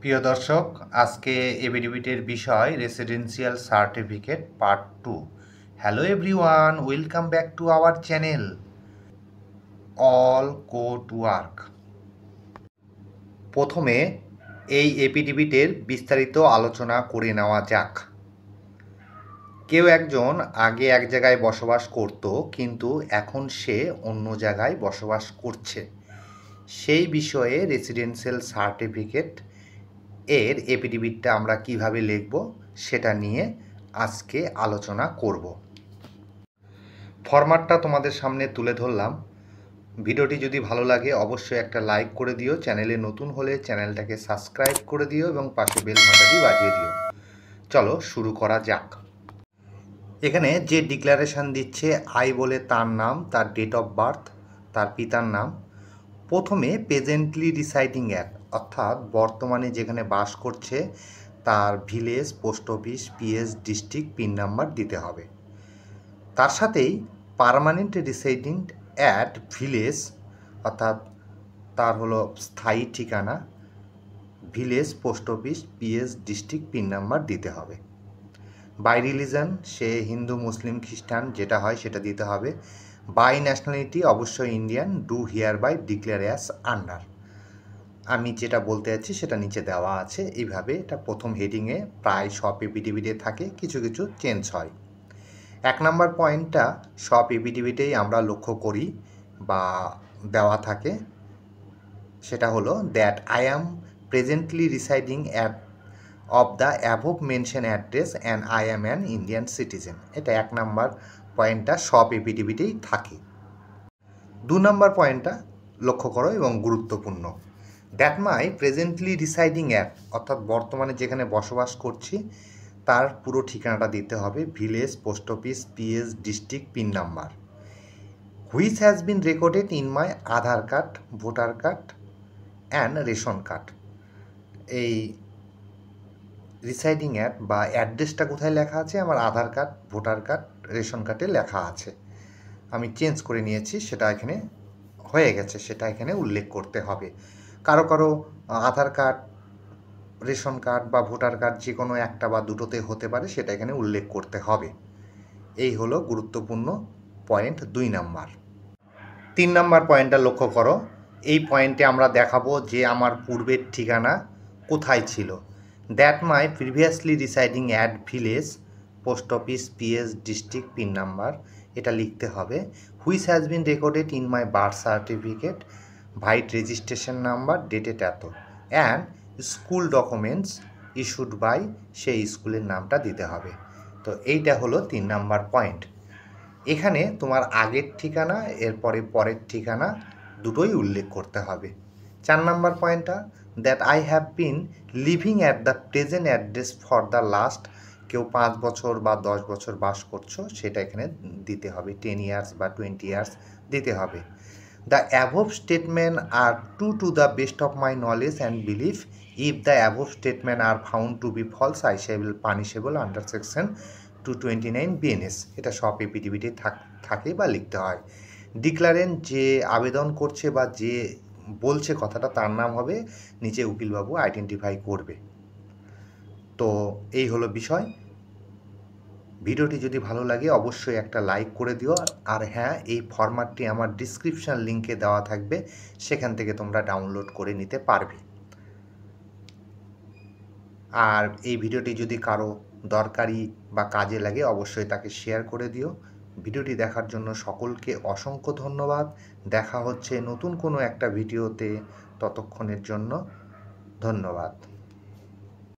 প্রিয় দর্শক, আজকে এবিডিবিটের বিষয় residential certificate part 2। Hello everyone, welcome back to our channel all code work. প্রথমে এই এপিডিবিটের বিস্তারিত আলোচনা করে নেওয়া যাক। কেউ একজন আগে এক জায়গায় বসবাস করত, কিন্তু এখন সে অন্য জায়গায় বসবাস করছে। সেই বিষয়ে রেসিডেন্সিয়াল সার্টিফিকেট এর এপিডিবিটটা আমরা কিভাবে লিখব সেটা নিয়ে আজকে আলোচনা করব। ফরম্যাটটা তোমাদের সামনে তুলে ধরলাম। ভিডিওটি যদি ভালো লাগে অবশ্যই একটা লাইক করে দিও, চ্যানেলে নতুন হলে চ্যানেলটাকে সাবস্ক্রাইব করে দিও এবং পাশে বেল ঘন্টাটি বাজিয়ে দিও। চলো শুরু করা যাক। এখানে যে ডিক্লারেশন দিচ্ছে আই বলে তার নাম, তার ডেট অফ বার্থ, তার পিতার নাম। প্রথমে প্রেজেন্টলি রিসাইডিং অ্যাট, অর্থাৎ বর্তমানে যেখানে বাস করছে তার village, post office, PS, district, pin number দিতে হবে। তার সাথেই পার্মানেন্ট রিসাইডিং অ্যাট ভিলেজ, অর্থাৎ তার হলো স্থায়ী ঠিকানা, village, post office, PS, district, pin number দিতে হবে। বাই রিলিজন, সে হিন্দু, মুসলিম, খ্রিস্টান যেটা হয় সেটা দিতে হবে। বাই ন্যাশনালিটি অবশ্যই Indian, do hereby declare as under. আমি যেটা বলতে যাচ্ছি সেটা নিচে দেওয়া আছে। এইভাবে এটা প্রথম হেডিংয়ে প্রায় সব এপিডিবিটে থাকে, কিছু কিছু চেঞ্জ হয়। 1 নম্বর পয়েন্টটা সব এপিডিবিটেই আমরা লক্ষ্য করি বা দেওয়া থাকে, সেটা হলো that I am presently residing at of the above mention address and I am an Indian citizen. এটা 1 নম্বর পয়েন্টটা সব এপিডিবিটেই থাকে। 2 নম্বর পয়েন্টটা লক্ষ্য করো এবং গুরুত্বপূর্ণ। That my presently residing at, অর্থাৎ বর্তমানে যেখানে বসবাস করছি তার পুরো ঠিকানাটা দিতে হবে, village, post office, PS, district, pin number. Which has been recorded in my Aadhaar card, voter card and ration card. এই রিসাইডিং অ্যাট বা অ্যাড্রেসটা কোথায় লেখা আছে? আমার আধার কার্ড, ভোটার কার্ড, রেশন কার্ডে লেখা আছে। আমি চেঞ্জ করে নিয়েছি, সেটা এখানে হয়ে গেছে, সেটা এখানে উল্লেখ করতে হবে। কারো কারো আধার কার্ড, রেশন কার্ড বা ভোটার কার্ড যে কোনো একটা বা দুটোতে হতে পারে, সেটা এখানে উল্লেখ করতে হবে। এই হলো গুরুত্বপূর্ণ পয়েন্ট 2 নাম্বার। 3 নাম্বার পয়েন্টটা লক্ষ্য করো। এই পয়েন্টে আমরা দেখাবো যে আমার পূর্বের ঠিকানা কোথায় ছিল। That my previously residing at village, post office, PS, district, pin number, এটা লিখতে হবে। Which has been recorded in my birth certificate, ভাইট রেজিস্ট্রেশন নাম্বার, ডেটেড এত, and school documents issued by, সেই স্কুলের নামটা দিতে হবে। তো এইটা হলো 3 নাম্বার পয়েন্ট। এখানে তোমার আগের ঠিকানা এরপরে পরের ঠিকানা দুটোই উল্লেখ করতে হবে। 4 নাম্বার পয়েন্টটা that I have been leaving at the present address for the last, কেউ 5 বছর বা 10 বছর বাস করছো সেটা এখানে দিতে হবে, 10 ইয়ার্স বা 20 ইয়ার্স দিতে হবে। The above statement are to the best of my knowledge and belief, if the above statement are found to be false I shall be punishable under section 229 BNS. এটা সব এপিডিবিটে থাকে বা লিখতে হয়। ডিক্লারেন্ট যে আবেদন করছে বা যে বলছে কথাটা তার নাম হবে, নিচে উকিলবাবু আইডেন্টিফাই করবে। তো এই হলো বিষয়। ভিডিওটি যদি ভালো লাগে অবশ্যই একটা লাইক করে দিও। আর হ্যাঁ, এই ফরম্যাটটি আমার ডিসক্রিপশান লিঙ্কে দেওয়া থাকবে, সেখান থেকে তোমরা ডাউনলোড করে নিতে পারবে। আর এই ভিডিওটি যদি কারো দরকারি বা কাজে লাগে অবশ্যই তাকে শেয়ার করে দিও। ভিডিওটি দেখার জন্য সকলকে অসংখ্য ধন্যবাদ। দেখা হচ্ছে নতুন কোনো একটা ভিডিওতে, ততক্ষণের জন্য ধন্যবাদ।